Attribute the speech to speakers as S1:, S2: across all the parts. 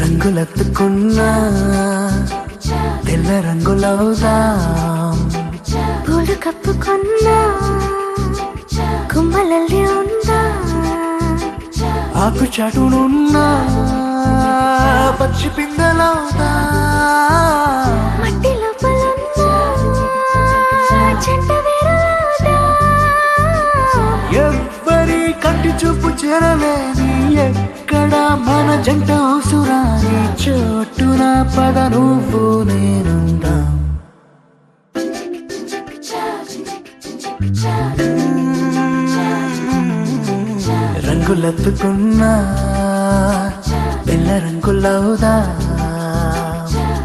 S1: రంగులెత్తుకున్నా తెల్ల రంగులవుదాం,
S2: పూలు కప్పుకున్నా కుమ్మలల్లి ఉందా,
S1: ఆకు చాటునున్నా పచ్చి పిందెలవుదా,
S2: మట్టి లోపలున్నా చెంట వేరులవుదా,
S1: ఎవ్వరి కంటి చూపు చేరలేని ఎక్కడ మన జంట అవసరాని చోటున పద నువ్వు నేనుందా. రంగులెత్తుకున్నా తెల్ల రంగులవుదా,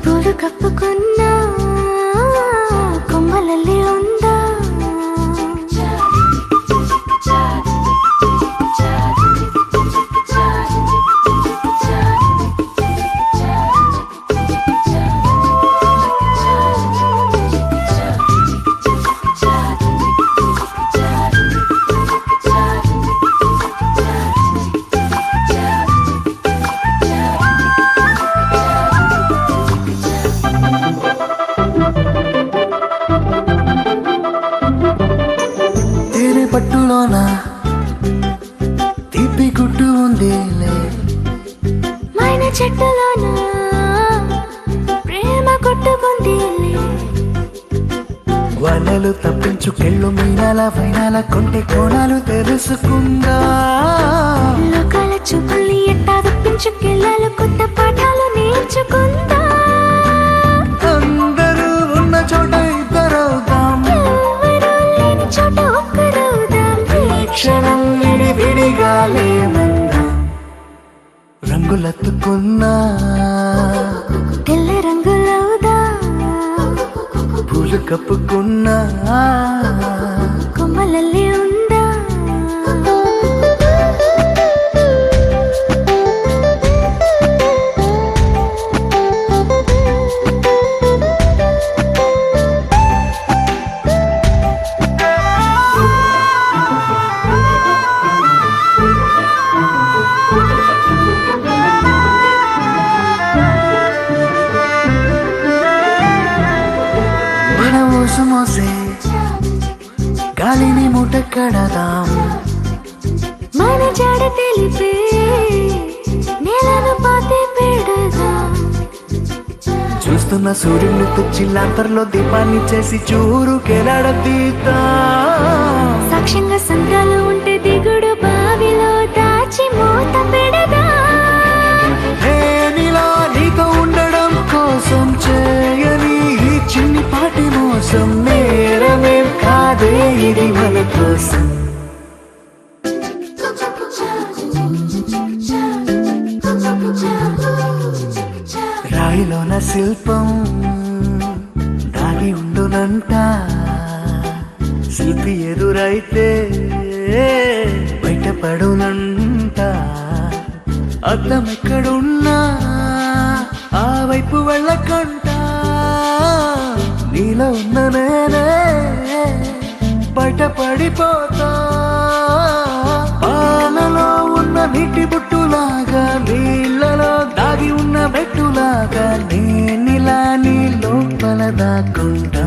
S2: పూలు కప్పుకున్నా కొమ్మలల్లి ఉందా,
S1: పట్టులోన తీపి గుట్టు ఉందిలే,
S2: మైన చెట్టులోన ప్రేమ కొట్టుకుందిలే,
S1: వలలు తప్పించుకెళ్ళు మీనాల వైనాల కొంటె కోణాలు తెలుసుకుందా,
S2: లోకాల చూపుల్ని ఎట్టా తప్పించుకెళ్ళాలి కొత్త పాఠాలు నేర్చుకుందా,
S1: అందరూ ఉన్న చోట ఇద్దరవుదాం,
S2: ఎవరూ లేని చోట ఒక్కరవుదాం,
S1: క్షణం విడివిడిగా లేమందాం. రంగులెత్తుకున్నా
S2: తెల్ల రంగులవుదా,
S1: పూలు కప్పుకున్నా
S2: కొమ్మలల్లి ఉందా,
S1: మోసే గాలిని మూట కడదాం,
S2: మన జాడ తెలిపే నేలను పాతే పెడదాం,
S1: చూస్తున్న సూర్యుని తెచ్చిల్లాంతర్లో దీపాన్ని చేసి చూరు కెలాడదీతా,
S2: సాక్ష్యంగా సంద్రాలు ఉంటే దిగుడు బావిలో దాచి మూత పెడదా,
S1: నేనిలా నీతో ఉండడం కోసం చేయని ఈ చిన్ని పాటి మోసం నేరమేం కాదే ఇది మన కోసం. రాయిలోన శిల్పం దాగి ఉండునంట, శిల్పి ఎదురైతే బయటపడునంట, అద్దం ఎక్కడున్నా ఆ వైపు వెళ్ళకంట, నీ నీలో ఉన్న నేనే బయటపడిపోతా. పాలలో ఉన్న నీటి బుట్టులాగా, నీళ్ళలో దాగి ఉన్న బెట్టులాగా, నేనిలా నీ లోపల దాక్కుంటా.